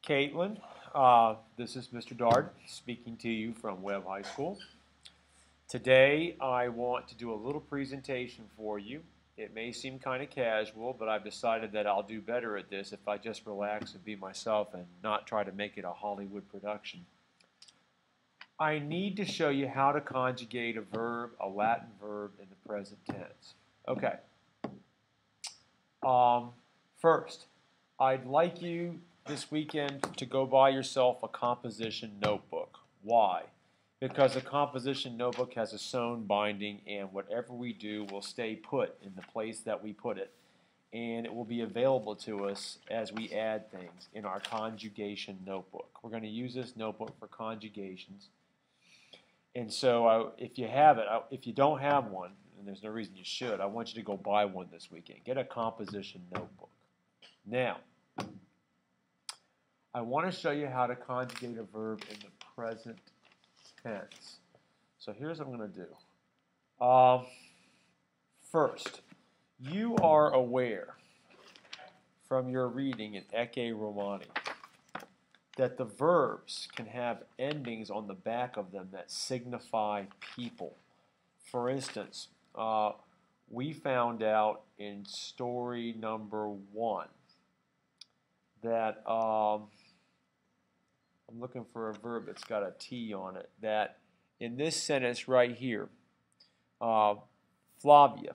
Caitlin, this is Mr. Dart speaking to you from Webb High School. Today I want to do a little presentation for you. It may seem kind of casual, but I've decided that I'll do better at this if I just relax and be myself and not try to make it a Hollywood production. I need to show you how to conjugate a verb, a Latin verb, in the present tense. Okay. First, I'd like you this weekend to go buy yourself a composition notebook. Why? Because a composition notebook has a sewn binding, and whatever we do will stay put in the place that we put it, and it will be available to us as we add things in our conjugation notebook. We're going to use this notebook for conjugations, and so if you have it, if you don't have one, and there's no reason you should, I want you to go buy one this weekend. Get a composition notebook. Now, I want to show you how to conjugate a verb in the present tense. So here's what I'm going to do. First, you are aware from your reading in Ecce Romani that the verbs can have endings on the back of them that signify people. For instance, we found out in story number 1 that I'm looking for a verb that's got a T on it, that in this sentence right here, Flavia,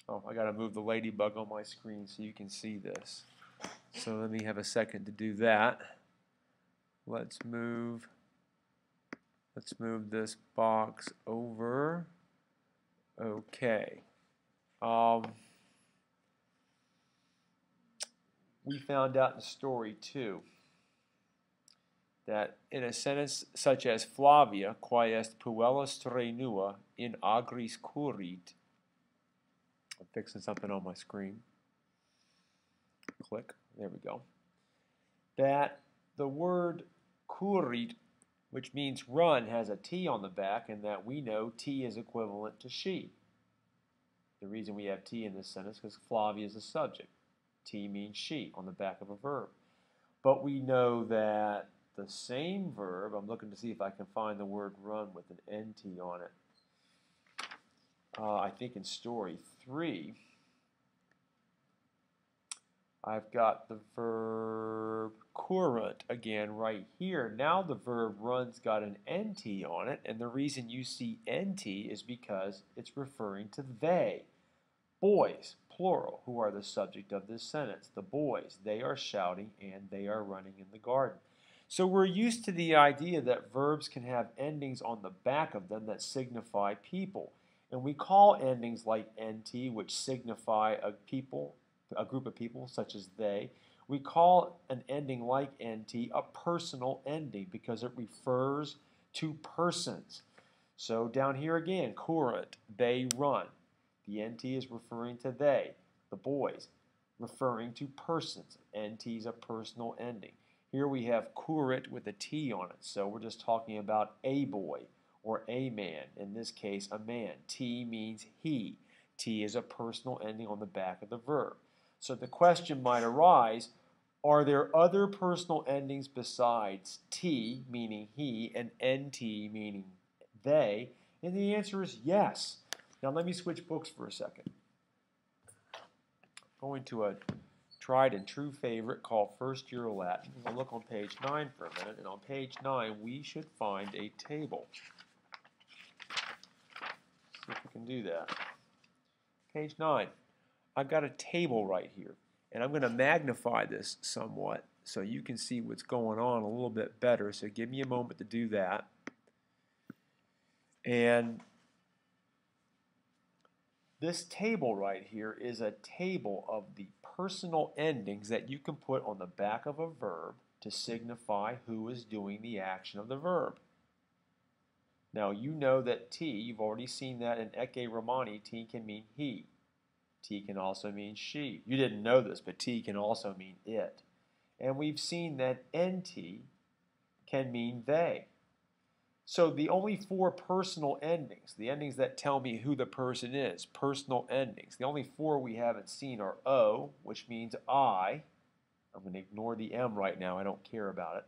I got to move the ladybug on my screen so you can see this. So let me have a second to do that. Let's move this box over. Okay. We found out in story 2 that in a sentence such as Flavia, quae est puella strenua in agris currit, I'm fixing something on my screen. Click. There we go. That the word currit, which means run, has a T on the back, and that we know T is equivalent to she. The reason we have T in this sentence is because Flavia is the subject. T means she on the back of a verb. But we know that the same verb, I'm looking to see if I can find the word run with an NT on it. I think in story 3, I've got the verb current again right here. Now the verb run's got an NT on it, and the reason you see NT is because it's referring to they. Boys, plural, who are the subject of this sentence. The boys, they are shouting and they are running in the garden. So we're used to the idea that verbs can have endings on the back of them that signify people. And we call endings like NT, which signify a group of people, such as they. We call an ending like NT a personal ending because it refers to persons. So down here again, current, they run. The NT is referring to they, the boys, referring to persons. NT is a personal ending. Here we have currit with a T on it, so we're just talking about a boy or a man. In this case, a man. T means he. T is a personal ending on the back of the verb. So the question might arise, are there other personal endings besides T, meaning he, and NT, meaning they? And the answer is yes. Now let me switch books for a second. I'm going to a tried and true favorite called First Year Latin. I'll look on page 9 for a minute, and on page 9 we should find a table. See if we can do that. Page 9. I've got a table right here, and I'm going to magnify this somewhat so you can see what's going on a little bit better. So give me a moment to do that. And this table right here is a table of the personal endings that you can put on the back of a verb to signify who is doing the action of the verb. Now you know that T, you've already seen that in Ecce Romani, T can mean he. T can also mean she. You didn't know this, but T can also mean it. And we've seen that NT can mean they. So the only 4 personal endings, the endings that tell me who the person is, personal endings, the only 4 we haven't seen are O, which means I, I'm going to ignore the M right now. I don't care about it.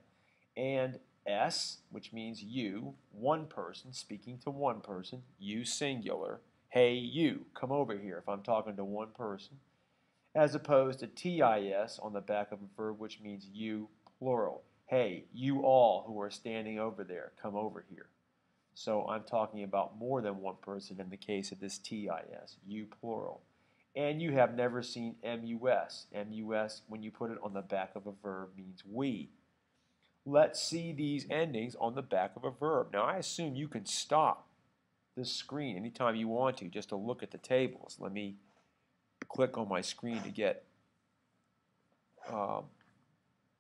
And S, which means you, one person, speaking to one person, you singular. Hey, you, come over here if I'm talking to one person. As opposed to TIS on the back of a verb, which means you, plural. Hey, you all who are standing over there, come over here. So I'm talking about more than one person in the case of this TIS, you, plural. And you have never seen MUS. MUS, when you put it on the back of a verb, means we. Let's see these endings on the back of a verb. Now, I assume you can stop this screen anytime you want to just to look at the tables. Let me click on my screen to get the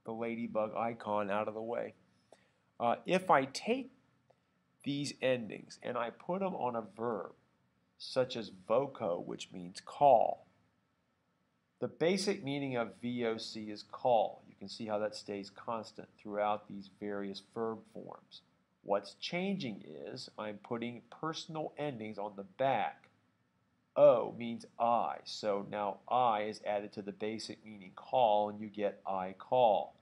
ladybug icon out of the way. If I take these endings and I put them on a verb, such as voco, which means call, the basic meaning of VOC is call. You can see how that stays constant throughout these various verb forms. What's changing is I'm putting personal endings on the back. O means I, so now I is added to the basic meaning call, and you get I call.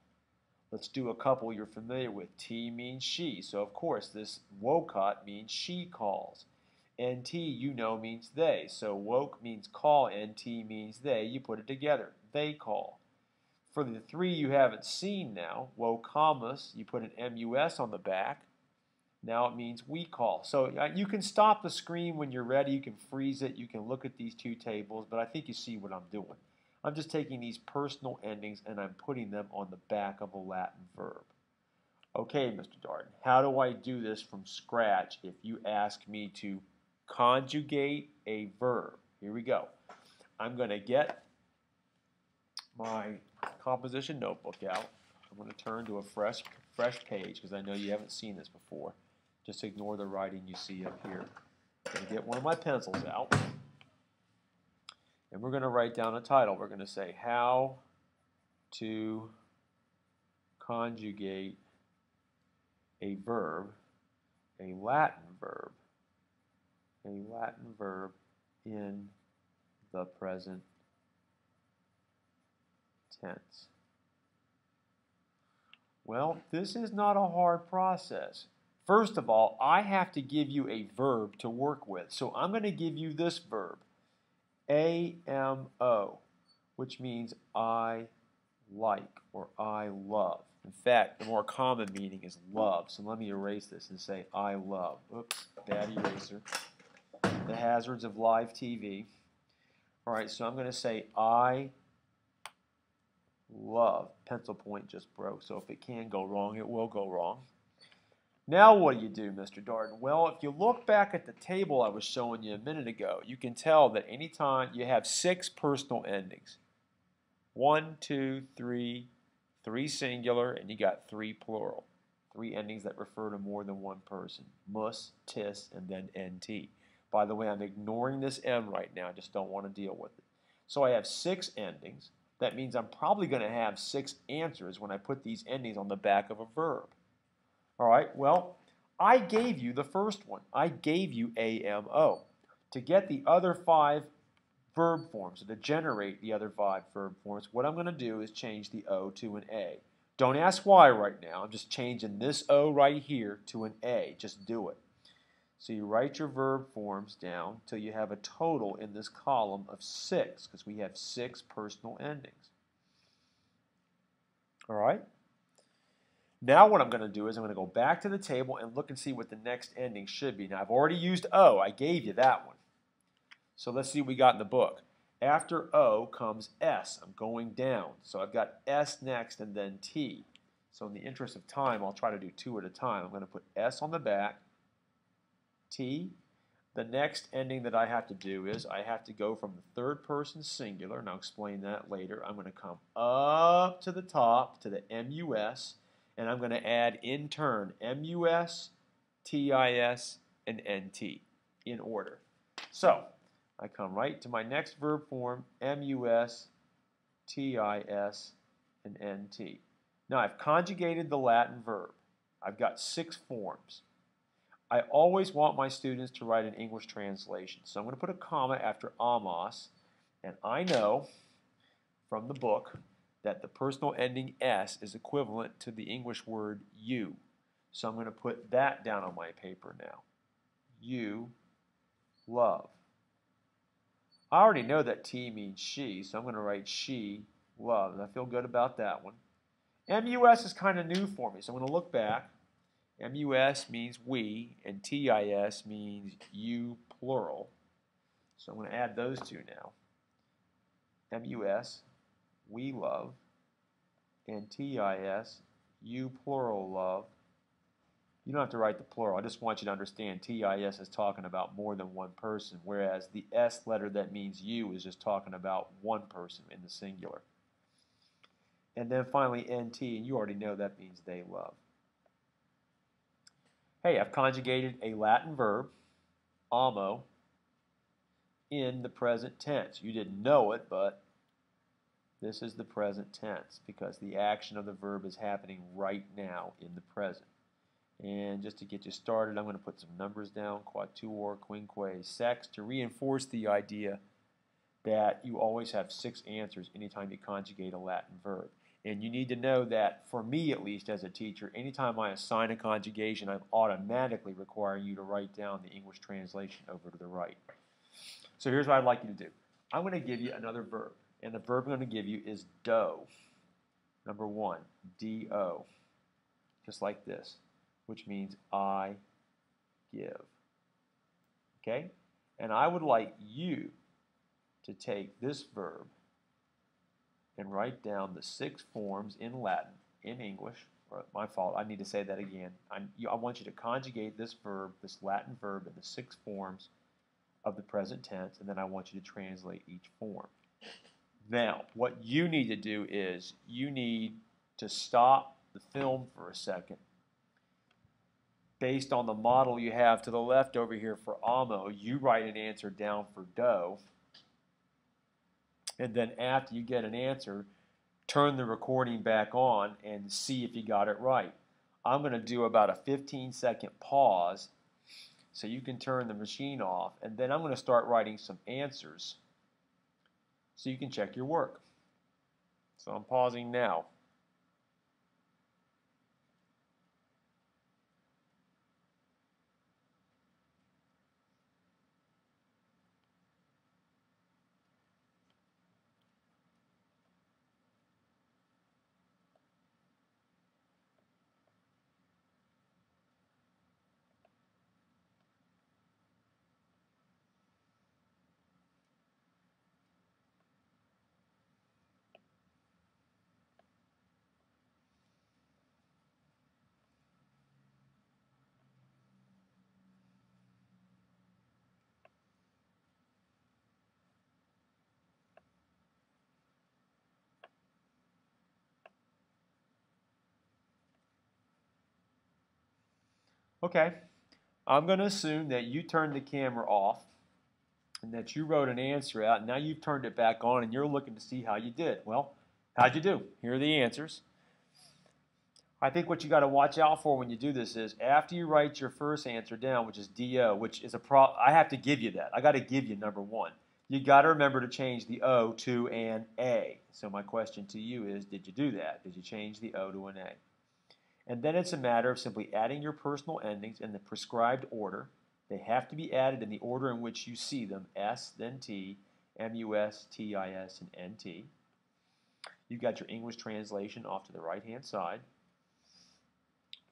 Let's do a couple you're familiar with. T means she, so of course this wocot means she calls. NT, you know, means they, so woke means call, NT means they. You put it together, they call. For the three you haven't seen now, wocamus, you put an MUS on the back. Now it means we call. So you can stop the screen when you're ready. You can freeze it. You can look at these two tables, but I think you see what I'm doing. I'm just taking these personal endings and I'm putting them on the back of a Latin verb. Okay, Mr. Darden, how do I do this from scratch if you ask me to conjugate a verb? Here we go. I'm going to get my composition notebook out. I'm going to turn to a fresh page because I know you haven't seen this before. Just ignore the writing you see up here. I'm going to get one of my pencils out, and we're going to write down a title. We're going to say, how to conjugate a verb, a Latin verb in the present tense. Well, this is not a hard process. First of all, I have to give you a verb to work with. So I'm going to give you this verb, AMO, which means I like or I love. In fact, the more common meaning is love. So let me erase this and say I love. Oops, bad eraser. The hazards of live TV. All right, so I'm going to say I love. Pencil point just broke, so if it can go wrong, it will go wrong. Now what do you do, Mr. Darden? Well, if you look back at the table I was showing you a minute ago, you can tell that anytime you have 6 personal endings. 1, 2, 3, 3 singular, and you got 3 plural. 3 endings that refer to more than one person. Mus, tis, and then nt. By the way, I'm ignoring this M right now. I just don't want to deal with it. So I have 6 endings. That means I'm probably going to have 6 answers when I put these endings on the back of a verb. All right, well, I gave you the first one. I gave you AMO. To get the other 5 verb forms, or to generate the other 5 verb forms, what I'm going to do is change the O to an A. Don't ask why right now. I'm just changing this O right here to an A. Just do it. So you write your verb forms down till you have a total in this column of 6, because we have 6 personal endings. All right? Now what I'm going to do is I'm going to go back to the table and look and see what the next ending should be. Now I've already used O. I gave you that one. So let's see what we got in the book. After O comes S. I'm going down. So I've got S next and then T. So in the interest of time, I'll try to do 2 at a time. I'm going to put S on the back, T. The next ending that I have to do is I have to go from the 3rd person singular, and I'll explain that later. I'm going to come up to the top to the MUS, and I'm going to add in turn MUS, TIS, and NT in order. So I come right to my next verb form, MUS, TIS, and NT. Now I've conjugated the Latin verb. I've got 6 forms. I always want my students to write an English translation. So I'm going to put a comma after amos, and I know from the book that the personal ending S is equivalent to the English word you. So I'm going to put that down on my paper now. You love. I already know that T means she, so I'm going to write she loves. I feel good about that one. MUS is kind of new for me, so I'm going to look back. MUS means we, and TIS means you, plural. So I'm going to add those two now. MUS, we love, and TIS, you, plural, love. You don't have to write the plural. I just want you to understand TIS is talking about more than one person, whereas the S letter that means you is just talking about one person in the singular. And then finally NT, and you already know that means they love. Hey, I've conjugated a Latin verb, amo, in the present tense. You didn't know it, but this is the present tense because the action of the verb is happening right now in the present. And just to get you started, I'm going to put some numbers down, quatuor, quinque, sex, to reinforce the idea that you always have 6 answers anytime you conjugate a Latin verb. And you need to know that, for me at least as a teacher, anytime I assign a conjugation, I'm automatically requiring you to write down the English translation over to the right. So here's what I'd like you to do. I'm going to give you another verb, and the verb I'm going to give you is do. Number 1, D-O, just like this, which means I give. Okay? And I would like you to take this verb and write down the 6 forms in Latin, in English. Or my fault, I need to say that again. I want you to conjugate this verb, this Latin verb, in the 6 forms of the present tense, and then I want you to translate each form. Now, what you need to do is you need to stop the film for a second. Based on the model you have to the left over here for amo, you write an answer down for do. And then after you get an answer, turn the recording back on and see if you got it right. I'm going to do about a 15-second pause so you can turn the machine off, and then I'm going to start writing some answers so you can check your work. So I'm pausing now. Okay, I'm going to assume that you turned the camera off and that you wrote an answer out, and now you've turned it back on and you're looking to see how you did. Well, how'd you do? Here are the answers. I think what you got to watch out for when you do this is after you write your first answer down, which is DO, which is I have to give you that. I got to give you number 1. You got to remember to change the O to an A. So my question to you is, did you do that? Did you change the O to an A? And then it's a matter of simply adding your personal endings in the prescribed order. They have to be added in the order in which you see them, S, then T, MUS, TIS, and NT. You've got your English translation off to the right-hand side.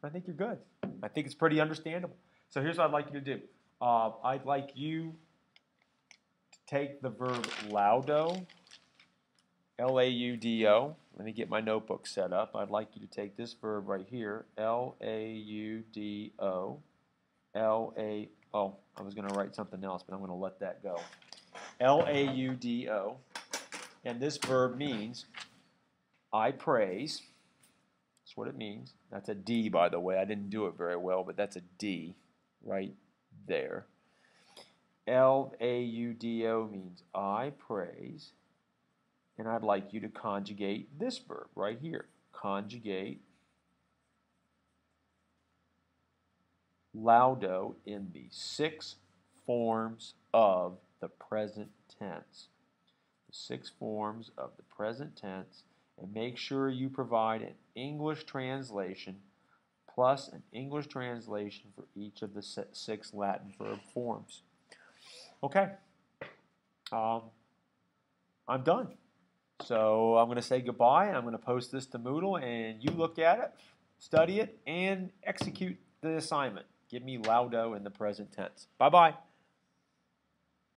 I think you're good. I think it's pretty understandable. So here's what I'd like you to do. I'd like you to take the verb laudo, L-A-U-D-O. Let me get my notebook set up. I'd like you to take this verb right here, L-A-U-D-O, L-A, I was going to write something else, but I'm going to let that go. L-A-U-D-O, and this verb means I praise. That's what it means. That's a D, by the way. I didn't do it very well, but that's a D right there. L-A-U-D-O means I praise. And I'd like you to conjugate this verb right here. Conjugate laudo in the 6 forms of the present tense. The 6 forms of the present tense. and make sure you provide an English translation plus an English translation for each of the 6 Latin verb forms. Okay, I'm done. So I'm going to say goodbye, and I'm going to post this to Moodle, and you look at it, study it, and execute the assignment. Give me laudo in the present tense. Bye-bye.